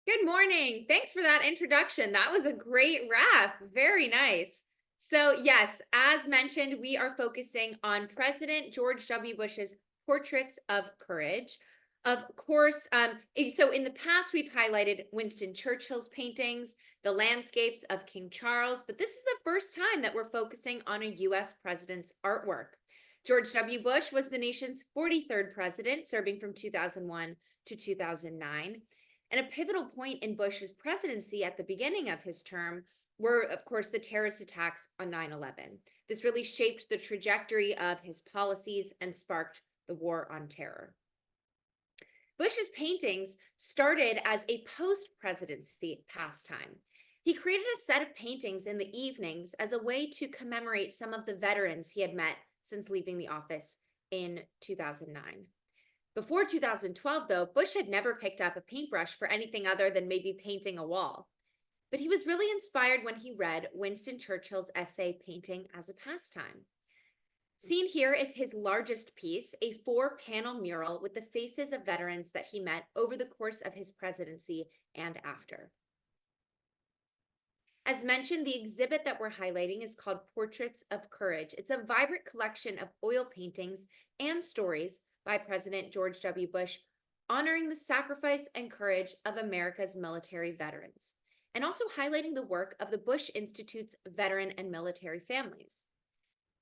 Good morning. Thanks for that introduction. That was a great wrap. Very nice. So, yes, as mentioned, we are focusing on President George W. Bush's portraits of courage. Of course, so in the past, we've highlighted Winston Churchill's paintings, the landscapes of King Charles, but this is the first time that we're focusing on a US president's artwork. George W. Bush was the nation's 43rd president, serving from 2001 to 2009. And a pivotal point in Bush's presidency at the beginning of his term were, of course, the terrorist attacks on 9/11. This really shaped the trajectory of his policies and sparked the war on terror. Bush's paintings started as a post presidency pastime. He created a set of paintings in the evenings as a way to commemorate some of the veterans he had met since leaving the office in 2009. Before 2012, though, Bush had never picked up a paintbrush for anything other than maybe painting a wall. But he was really inspired when he read Winston Churchill's essay, Painting as a Pastime. Seen here is his largest piece, a 4-panel mural with the faces of veterans that he met over the course of his presidency and after. As mentioned, the exhibit that we're highlighting is called Portraits of Courage. It's a vibrant collection of oil paintings and stories by President George W. Bush, honoring the sacrifice and courage of America's military veterans, and also highlighting the work of the Bush Institute's veteran and military families.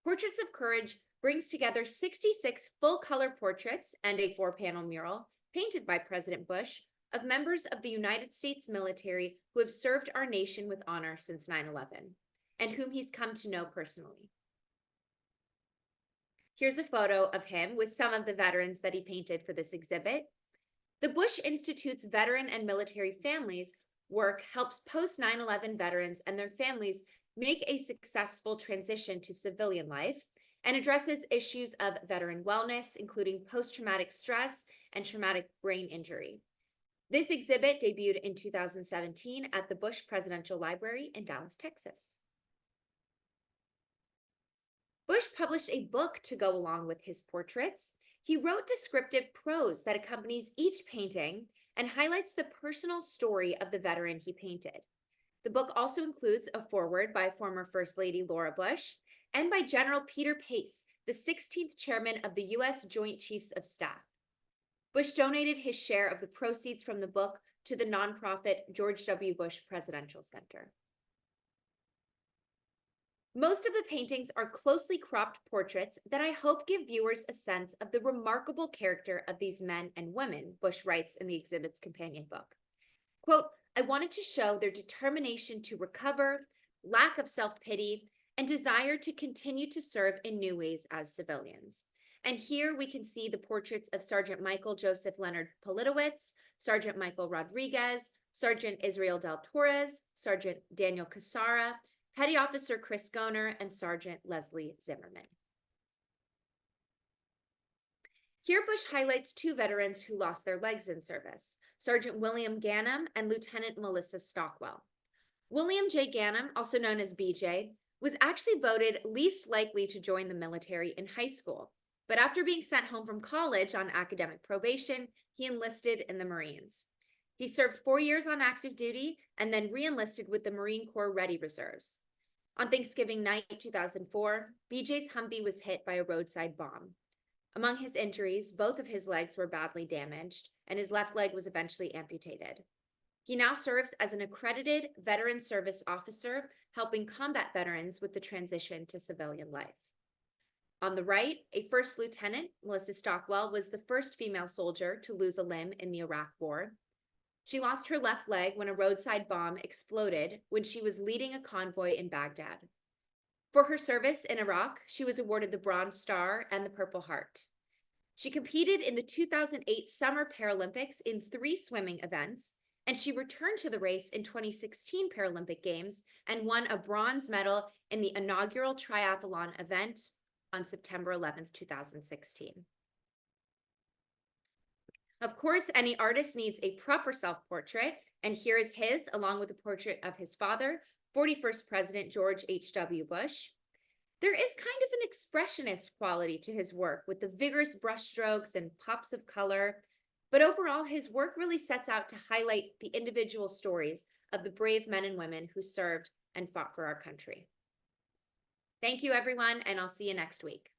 Portraits of Courage brings together 66 full-color portraits and a 4-panel mural painted by President Bush of members of the United States military who have served our nation with honor since 9/11, and whom he's come to know personally. Here's a photo of him with some of the veterans that he painted for this exhibit. The Bush Institute's veteran and military families work helps post 9/11 veterans and their families make a successful transition to civilian life and addresses issues of veteran wellness, including post-traumatic stress and traumatic brain injury. This exhibit debuted in 2017 at the Bush Presidential Library in Dallas, Texas. Bush published a book to go along with his portraits. He wrote descriptive prose that accompanies each painting and highlights the personal story of the veteran he painted. The book also includes a foreword by former First Lady Laura Bush and by General Peter Pace, the 16th chairman of the U.S. Joint Chiefs of Staff. Bush donated his share of the proceeds from the book to the nonprofit George W. Bush Presidential Center. Most of the paintings are closely cropped portraits that I hope give viewers a sense of the remarkable character of these men and women, Bush writes in the exhibit's companion book. Quote, I wanted to show their determination to recover, lack of self-pity, and desire to continue to serve in new ways as civilians. And here we can see the portraits of Sergeant Michael Joseph Leonard Politowicz, Sergeant Michael Rodriguez, Sergeant Israel Del Torres, Sergeant Daniel Cassara, Petty Officer Chris Goner, and Sergeant Leslie Zimmerman. Here, Bush highlights 2 veterans who lost their legs in service, Sergeant William Ganem and Lieutenant Melissa Stockwell. William J. Ganem, also known as BJ, was actually voted least likely to join the military in high school, but after being sent home from college on academic probation, he enlisted in the Marines. He served 4 years on active duty and then re-enlisted with the Marine Corps Ready Reserves. On Thanksgiving night 2004, BJ's Humvee was hit by a roadside bomb. Among his injuries, both of his legs were badly damaged, and his left leg was eventually amputated. He now serves as an accredited veteran service officer, helping combat veterans with the transition to civilian life. On the right, a first lieutenant, Melissa Stockwell, was the first female soldier to lose a limb in the Iraq War. She lost her left leg when a roadside bomb exploded when she was leading a convoy in Baghdad. For her service in Iraq, she was awarded the Bronze Star and the Purple Heart. She competed in the 2008 Summer Paralympics in 3 swimming events, and she returned to the race in 2016 Paralympic Games and won a bronze medal in the inaugural triathlon event on September 11, 2016. Of course, any artist needs a proper self-portrait, and here is his, along with a portrait of his father, 41st President George H.W. Bush. There is kind of an expressionist quality to his work with the vigorous brushstrokes and pops of color. But overall, his work really sets out to highlight the individual stories of the brave men and women who served and fought for our country. Thank you, everyone, and I'll see you next week.